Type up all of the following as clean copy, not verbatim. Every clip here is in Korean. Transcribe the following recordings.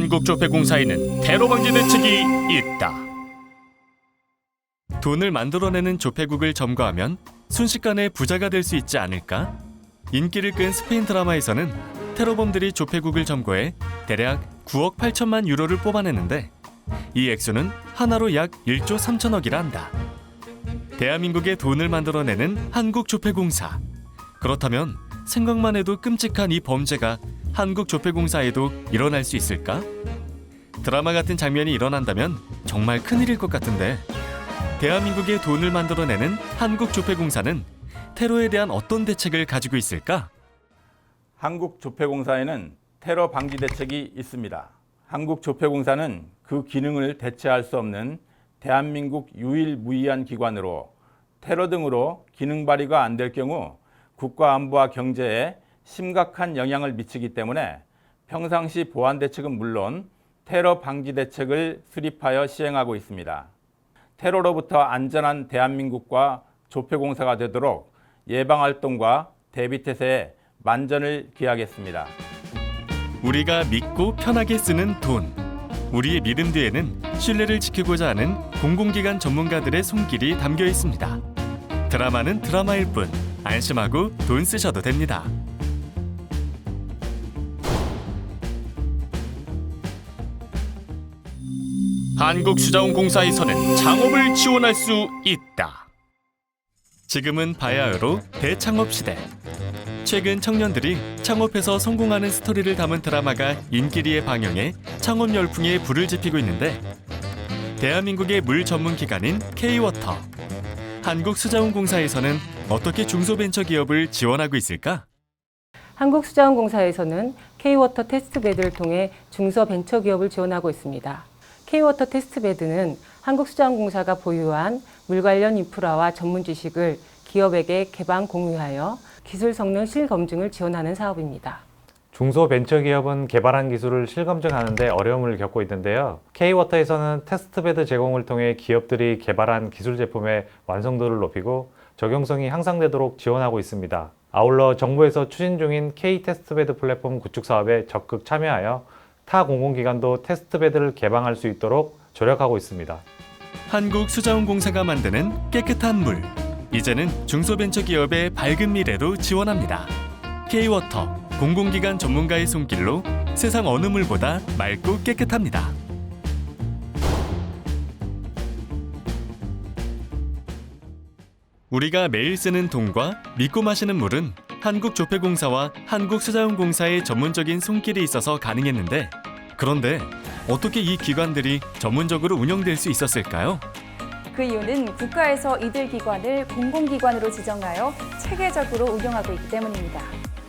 한국조폐공사에는 테러 방지 대책이 있다. 돈을 만들어내는 조폐국을 점거하면 순식간에 부자가 될 수 있지 않을까? 인기를 끈 스페인 드라마에서는 테러범들이 조폐국을 점거해 대략 9억 8천만 유로를 뽑아내는데 이 액수는 하나로 약 1조 3천억이라 한다. 대한민국의 돈을 만들어내는 한국조폐공사. 그렇다면 생각만 해도 끔찍한 이 범죄가 한국조폐공사에도 일어날 수 있을까? 드라마 같은 장면이 일어난다면 정말 큰일일 것 같은데 대한민국의 돈을 만들어내는 한국조폐공사는 테러에 대한 어떤 대책을 가지고 있을까? 한국조폐공사에는 테러 방지 대책이 있습니다. 한국조폐공사는 그 기능을 대체할 수 없는 대한민국 유일무이한 기관으로 테러 등으로 기능 발휘가 안 될 경우 국가 안보와 경제에 심각한 영향을 미치기 때문에 평상시 보안 대책은 물론 테러 방지 대책을 수립하여 시행하고 있습니다. 테러로부터 안전한 대한민국과 조폐공사가 되도록 예방활동과 대비태세에 만전을 기하겠습니다. 우리가 믿고 편하게 쓰는 돈. 우리의 믿음 뒤에는 신뢰를 지키고자 하는 공공기관 전문가들의 손길이 담겨 있습니다. 드라마는 드라마일 뿐 안심하고 돈 쓰셔도 됩니다. 한국수자원공사에서는 창업을 지원할 수 있다. 지금은 바야흐로 대창업 시대. 최근 청년들이 창업해서 성공하는 스토리를 담은 드라마가 인기리에 방영해 창업 열풍에 불을 지피고 있는데 대한민국의 물 전문 기관인 K-워터. 한국수자원공사에서는 어떻게 중소벤처기업을 지원하고 있을까? 한국수자원공사에서는 K-워터 테스트베드를 통해 중소벤처기업을 지원하고 있습니다. K-워터 테스트베드는 한국수자원공사가 보유한 물 관련 인프라와 전문 지식을 기업에게 개방 공유하여 기술 성능 실검증을 지원하는 사업입니다. 중소벤처기업은 개발한 기술을 실검증하는 데 어려움을 겪고 있는데요. K-워터에서는 테스트베드 제공을 통해 기업들이 개발한 기술 제품의 완성도를 높이고 적용성이 향상되도록 지원하고 있습니다. 아울러 정부에서 추진 중인 K-테스트베드 플랫폼 구축 사업에 적극 참여하여 타 공공기관도 테스트베드를 개방할 수 있도록 조력하고 있습니다. 한국수자원공사가 만드는 깨끗한 물. 이제는 중소벤처기업의 밝은 미래로 지원합니다. K-워터, 공공기관 전문가의 손길로 세상 어느 물보다 맑고 깨끗합니다. 우리가 매일 쓰는 돈과 믿고 마시는 물은 한국조폐공사와 한국수자원공사의 전문적인 손길이 있어서 가능했는데 그런데 어떻게 이 기관들이 전문적으로 운영될 수 있었을까요? 그 이유는 국가에서 이들 기관을 공공기관으로 지정하여 체계적으로 운영하고 있기 때문입니다.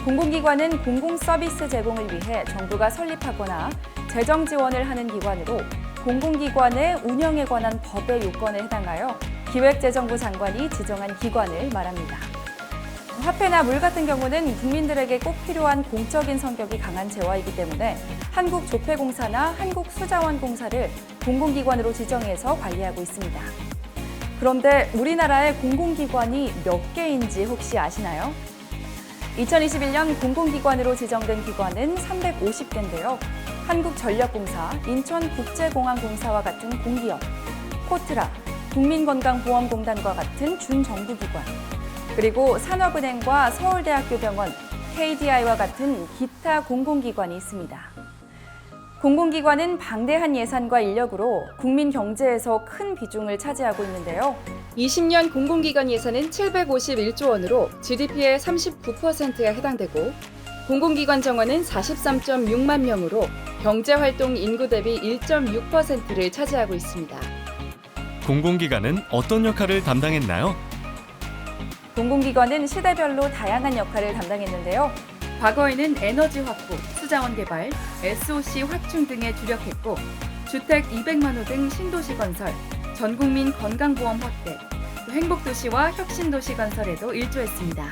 공공기관은 공공서비스 제공을 위해 정부가 설립하거나 재정 지원을 하는 기관으로 공공기관의 운영에 관한 법의 요건에 해당하여 기획재정부 장관이 지정한 기관을 말합니다. 화폐나 물 같은 경우는 국민들에게 꼭 필요한 공적인 성격이 강한 재화이기 때문에 한국조폐공사나 한국수자원공사를 공공기관으로 지정해서 관리하고 있습니다. 그런데 우리나라의 공공기관이 몇 개인지 혹시 아시나요? 2021년 공공기관으로 지정된 기관은 350개인데요. 한국전력공사, 인천국제공항공사와 같은 공기업, 코트라, 국민건강보험공단과 같은 준정부기관, 그리고 산업은행과 서울대학교 병원, KDI와 같은 기타 공공기관이 있습니다. 공공기관은 방대한 예산과 인력으로 국민 경제에서 큰 비중을 차지하고 있는데요. 20년 공공기관 예산은 751조 원으로 GDP의 39%에 해당되고 공공기관 정원은 43.6만 명으로 경제활동 인구 대비 1.6%를 차지하고 있습니다. 공공기관은 어떤 역할을 담당했나요? 공공기관은 시대별로 다양한 역할을 담당했는데요. 과거에는 에너지 확보, 수자원 개발, SOC 확충 등에 주력했고 주택 200만 호 등 신도시 건설, 전국민 건강보험 확대, 행복도시와 혁신도시 건설에도 일조했습니다.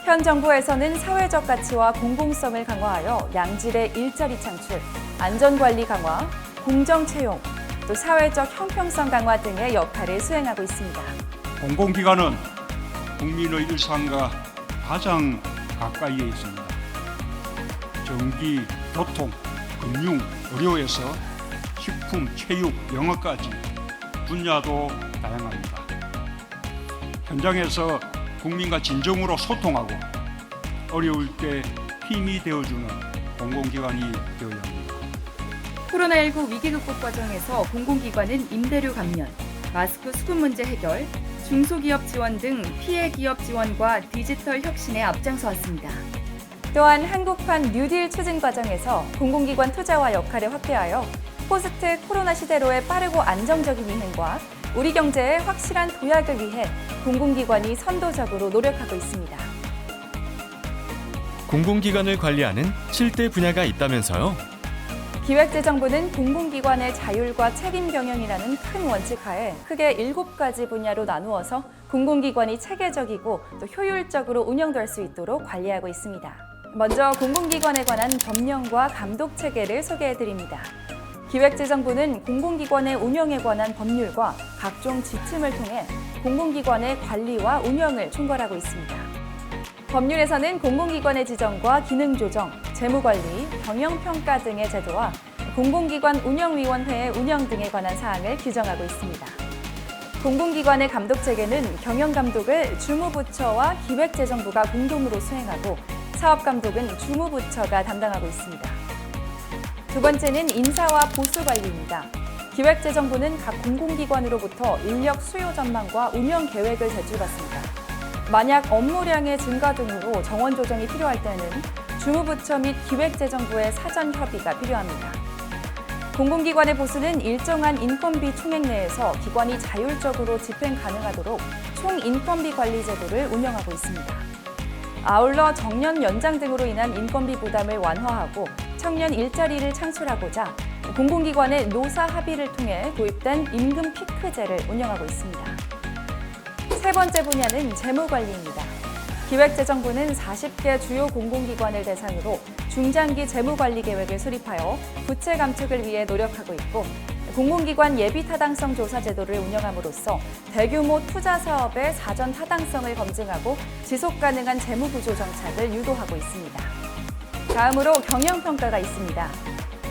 현 정부에서는 사회적 가치와 공공성을 강화하여 양질의 일자리 창출, 안전관리 강화, 공정 채용, 또 사회적 형평성 강화 등의 역할을 수행하고 있습니다. 공공기관은 국민의 일상과 가장 가까이에 있습니다. 전기, 교통, 금융, 의료에서 식품, 체육, 영어까지 분야도 다양합니다. 현장에서 국민과 진정으로 소통하고 어려울 때 힘이 되어주는 공공기관이 되어야 합니다. 코로나19 위기 극복 과정에서 공공기관은 임대료 감면, 마스크 수급 문제 해결, 중소기업 지원 등 피해 기업 지원과 디지털 혁신에 앞장서 왔습니다. 또한 한국판 뉴딜 추진 과정에서 공공기관 투자와 역할을 확대하여 포스트 코로나 시대로의 빠르고 안정적인 이행과 우리 경제의 확실한 도약을 위해 공공기관이 선도적으로 노력하고 있습니다. 공공기관을 관리하는 7대 분야가 있다면서요? 기획재정부는 공공기관의 자율과 책임 경영이라는 큰 원칙 하에 크게 7가지 분야로 나누어서 공공기관이 체계적이고 또 효율적으로 운영될 수 있도록 관리하고 있습니다. 먼저 공공기관에 관한 법령과 감독 체계를 소개해드립니다. 기획재정부는 공공기관의 운영에 관한 법률과 각종 지침을 통해 공공기관의 관리와 운영을 총괄하고 있습니다. 법률에서는 공공기관의 지정과 기능 조정, 재무관리, 경영평가 등의 제도와 공공기관 운영위원회의 운영 등에 관한 사항을 규정하고 있습니다. 공공기관의 감독체계는 경영감독을 주무부처와 기획재정부가 공동으로 수행하고 사업감독은 주무부처가 담당하고 있습니다. 두 번째는 인사와 보수관리입니다. 기획재정부는 각 공공기관으로부터 인력 수요 전망과 운영 계획을 제출받습니다. 만약 업무량의 증가 등으로 정원 조정이 필요할 때는 주무부처 및 기획재정부의 사전 협의가 필요합니다. 공공기관의 보수는 일정한 인건비 총액 내에서 기관이 자율적으로 집행 가능하도록 총인건비 관리 제도를 운영하고 있습니다. 아울러 정년 연장 등으로 인한 인건비 부담을 완화하고 청년 일자리를 창출하고자 공공기관의 노사 합의를 통해 도입된 임금 피크제를 운영하고 있습니다. 세 번째 분야는 재무관리입니다. 기획재정부는 40개 주요 공공기관을 대상으로 중장기 재무관리 계획을 수립하여 부채 감축을 위해 노력하고 있고 공공기관 예비타당성 조사 제도를 운영함으로써 대규모 투자 사업의 사전 타당성을 검증하고 지속가능한 재무구조 정착을 유도하고 있습니다. 다음으로 경영평가가 있습니다.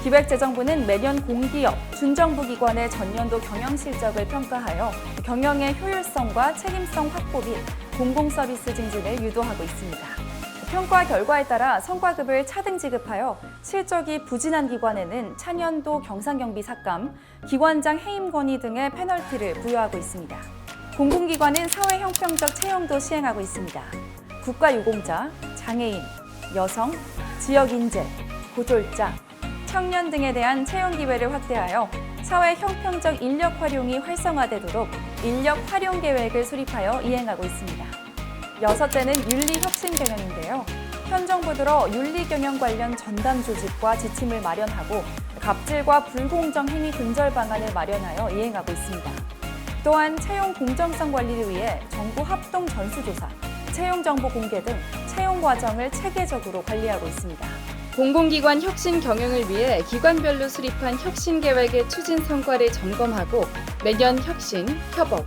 기획재정부는 매년 공기업, 준정부 기관의 전년도 경영 실적을 평가하여 경영의 효율성과 책임성 확보 및 공공서비스 증진을 유도하고 있습니다. 평가 결과에 따라 성과급을 차등 지급하여 실적이 부진한 기관에는 차년도 경상경비 삭감, 기관장 해임 건의 등의 페널티를 부여하고 있습니다. 공공기관은 사회형평적 채용도 시행하고 있습니다. 국가유공자, 장애인, 여성, 지역인재, 고졸자, 청년 등에 대한 채용 기회를 확대하여 사회 형평적 인력 활용이 활성화되도록 인력 활용 계획을 수립하여 이행하고 있습니다. 여섯째는 윤리 혁신 경영인데요. 현 정부 들어 윤리 경영 관련 전담 조직과 지침을 마련하고 갑질과 불공정 행위 근절 방안을 마련하여 이행하고 있습니다. 또한 채용 공정성 관리를 위해 정부 합동 전수조사, 채용 정보 공개 등 채용 과정을 체계적으로 관리하고 있습니다. 공공기관 혁신 경영을 위해 기관별로 수립한 혁신 계획의 추진 성과를 점검하고 매년 혁신, 협업,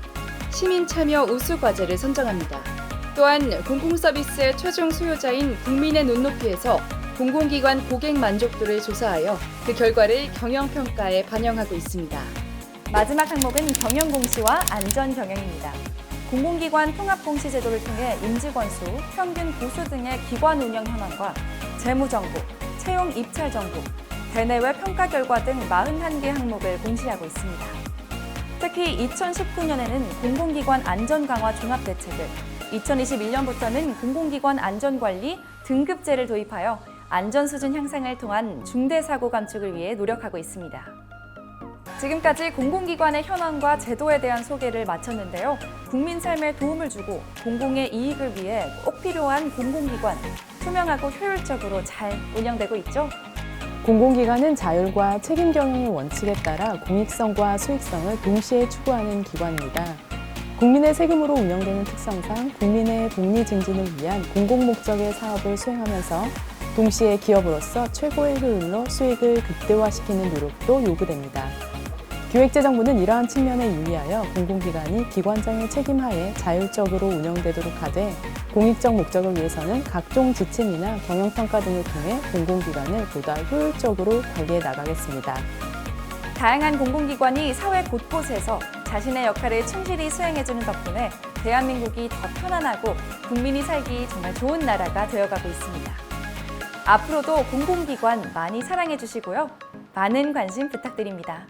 시민 참여 우수 과제를 선정합니다. 또한 공공서비스의 최종 수요자인 국민의 눈높이에서 공공기관 고객 만족도를 조사하여 그 결과를 경영평가에 반영하고 있습니다. 마지막 항목은 경영공시와 안전경영입니다. 공공기관 통합공시 제도를 통해 임직원수, 평균 보수 등의 기관 운영 현황과 재무정보, 채용 입찰 정보, 대내외 평가 결과 등 41개 항목을 공시하고 있습니다. 특히 2019년에는 공공기관 안전 강화 종합대책을, 2021년부터는 공공기관 안전관리 등급제를 도입하여 안전수준 향상을 통한 중대사고 감축을 위해 노력하고 있습니다. 지금까지 공공기관의 현황과 제도에 대한 소개를 마쳤는데요. 국민 삶에 도움을 주고 공공의 이익을 위해 꼭 필요한 공공기관, 투명하고 효율적으로 잘 운영되고 있죠? 공공기관은 자율과 책임 경영의 원칙에 따라 공익성과 수익성을 동시에 추구하는 기관입니다. 국민의 세금으로 운영되는 특성상 국민의 복리 증진을 위한 공공 목적의 사업을 수행하면서 동시에 기업으로서 최고의 효율로 수익을 극대화시키는 노력도 요구됩니다. 기획재정부는 이러한 측면에 유의하여 공공기관이 기관장의 책임하에 자율적으로 운영되도록 하되 공익적 목적을 위해서는 각종 지침이나 경영평가 등을 통해 공공기관을 보다 효율적으로 관리해 나가겠습니다. 다양한 공공기관이 사회 곳곳에서 자신의 역할을 충실히 수행해주는 덕분에 대한민국이 더 편안하고 국민이 살기 정말 좋은 나라가 되어가고 있습니다. 앞으로도 공공기관 많이 사랑해주시고요. 많은 관심 부탁드립니다.